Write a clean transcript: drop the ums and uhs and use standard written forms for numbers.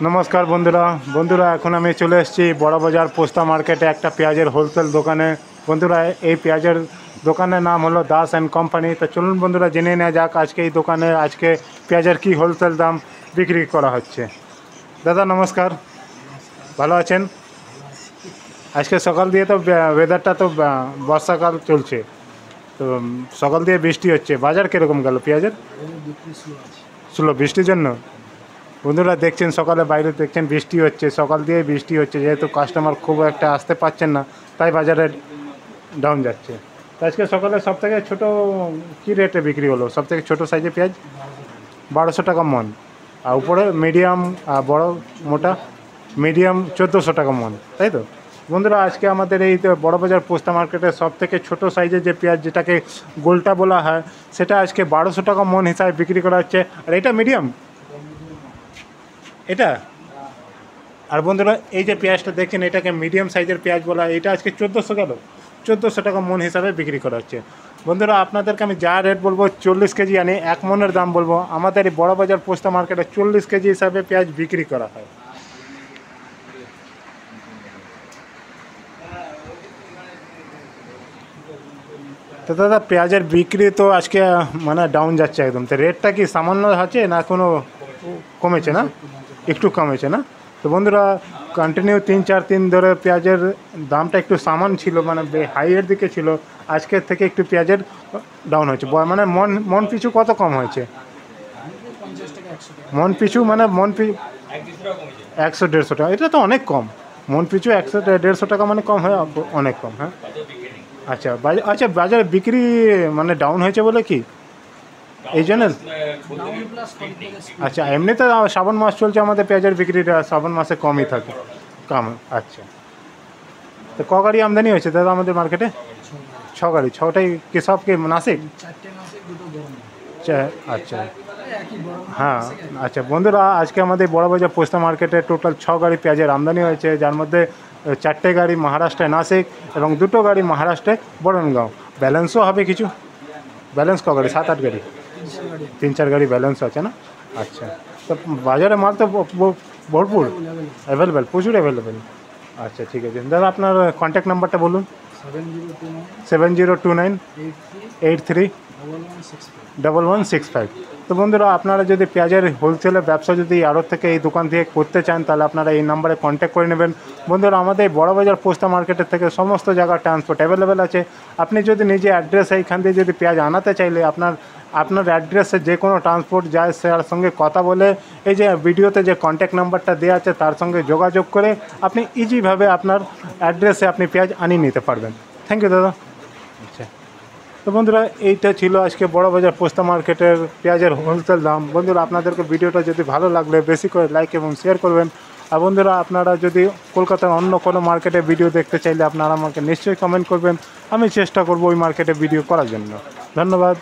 নমস্কার বন্ধুরা বন্ধুরা এখন আমি চলে এসেছি বড়বাজার পোস্তা মার্কেটে একটা পেঁয়াজের হোলসেল দোকানে। বন্ধুরা এই পেঁয়াজের দোকানের নাম হলো দাস অ্যান্ড কোম্পানি। তো চলুন বন্ধুরা জেনে নেওয়া যাক আজকে এই দোকানে আজকে পেঁয়াজের কি হোলসেল দাম বিক্রি করা হচ্ছে। দাদা নমস্কার, ভালো আছেন? আজকে সকাল দিয়ে তো ওয়েদারটা তো বর্ষাকাল চলছে, তো সকাল দিয়ে বৃষ্টি হচ্ছে, বাজার কীরকম গেল পেঁয়াজের? স্লো বৃষ্টির জন্য বন্ধুরা দেখছেন সকালে বাইরে দেখছেন বৃষ্টি হচ্ছে, সকাল দিয়ে বৃষ্টি হচ্ছে, যেহেতু কাস্টমার খুব একটা আসতে পারছেন না তাই বাজারে ডাউন যাচ্ছে। তো আজকে সকালে সবথেকে ছোটো কী রেটে বিক্রি হলো? সবথেকে ছোটো সাইজের পেঁয়াজ 1200 টাকা মন, আর উপরে মিডিয়াম বড় মোটা মিডিয়াম 1400 টাকা মন, তাই তো বন্ধুরা? আজকে আমাদের এই বড়বাজার পোস্তা মার্কেটে সবথেকে ছোটো সাইজের যে পেঁয়াজ যেটাকে গোলটা বলা হয় সেটা আজকে 1200 টাকা মন হিসাবে বিক্রি করা হচ্ছে। আর এটা মিডিয়াম এটা। আর বন্ধুরা এই যে পেঁয়াজটা দেখছেন এটাকে মিডিয়াম সাইজের পেঁয়াজ বলা হয়, এটা আজকে 1400 গেল, 1400 টাকা মন হিসাবে বিক্রি করা হচ্ছে। বন্ধুরা আপনাদেরকে আমি যা রেট বলবো 40 কেজি আনি 1 মনের দাম বলবো। আমাদের এই বড়বাজার পোস্তা মার্কেটে 40 কেজি হিসাবে পেঁয়াজ বিক্রি করা হয়। তো দাদা পেঁয়াজের বিক্রি তো আজকে মানে ডাউন যাচ্ছে একদম, তো রেটটা কি সামান্য আছে না কোনো কমেছে? না একটু কমেছে না? তো বন্ধুরা কন্টিনিউ 3-4 দিন ধরে পেঁয়াজের দামটা একটু সামান ছিল, মানে হাইয়ের দিকে ছিল, আজকের থেকে একটু পেঁয়াজের ডাউন হয়েছে। মানে মন পিছু কত কম হয়েছে? মন পিছু মানে 100-150 টাকা, এটা তো অনেক কম। মন পিছু 100-150 টাকা মানে কম হয়, অনেক কম। হ্যাঁ আচ্ছা আচ্ছা, বাজারে বিক্রি মানে ডাউন হয়েছে বলে কি এই জন্য? আচ্ছা এমনিতে শ্রাবণ মাস চলছে, আমাদের পেঁয়াজের বিক্রিটা শ্রাবণ মাসে কমই থাকে, কম। আচ্ছা তো ক গাড়ি আমদানি হয়েছে দাদা আমাদের মার্কেটে? 6 গাড়ি। 6টাই কি সব কি নাসিক? আচ্ছা হ্যাঁ আচ্ছা বন্ধুরা আজকে আমাদের বড়বাজার পোস্তা মার্কেটে টোটাল 6 গাড়ি পেঁয়াজের আমদানি হয়েছে, যার মধ্যে 4টে গাড়ি মহারাষ্ট্রে নাসিক এবং 2টো গাড়ি মহারাষ্ট্রে বরনগাঁও। ব্যালেন্সও হবে কিছু, ব্যালেন্স ক গাড়ি? 7-8 গাড়ি, 3-4 গাড়ি ব্যালেন্স আছে না? আচ্ছা তো বাজারে মাল তো ভরপুর অ্যাভেলেবেল, প্রচুর অ্যাভেলেবেল। আচ্ছা ঠিক আছে দাদা, আপনার কন্ট্যাক্ট নাম্বারটা বলুন। 7029831165। তো বন্ধুরা আপনারা যদি পেঁয়াজের হোলসেলের ব্যবসা যদি আরও থেকে এই দোকান থেকে করতে চান তাহলে আপনারা এই নাম্বারে কন্ট্যাক্ট করে নেবেন। বন্ধুরা আমাদের এই বড়বাজার পোস্তা মার্কেটের থেকে সমস্ত জায়গার ট্রান্সপোর্ট অ্যাভেলেবেল আছে। আপনি যদি নিজে অ্যাড্রেস এইখান দিয়ে যদি পেঁয়াজ আনাতে চাইলে আপনার অ্যাড্রেসে যে কোনো ট্রান্সপোর্ট যায় তার সঙ্গে কথা বলে এই যে ভিডিওতে যে কন্ট্যাক্ট নাম্বারটা দেওয়া আছে তার সঙ্গে যোগাযোগ করে আপনি ইজিভাবে আপনার অ্যাড্রেসে আপনি পেঁয়াজ আনিয়ে নিতে পারবেন। থ্যাংক ইউ দাদা। আচ্ছা তো বন্ধুরা এইটা ছিল আজকে বড়বাজার পোস্তা মার্কেটের পেঁয়াজের হোলসেল দাম। বন্ধুরা আপনাদেরকে ভিডিওটা যদি ভালো লাগলে বেশি করে লাইক এবং শেয়ার করবেন। আর বন্ধুরা আপনারা যদি কলকাতার অন্য কোনো মার্কেটে ভিডিও দেখতে চাইলে আপনারা আমাকে নিশ্চয়ই কমেন্ট করবেন, আমি চেষ্টা করব ওই মার্কেটে ভিডিও করার জন্য। ধন্যবাদ।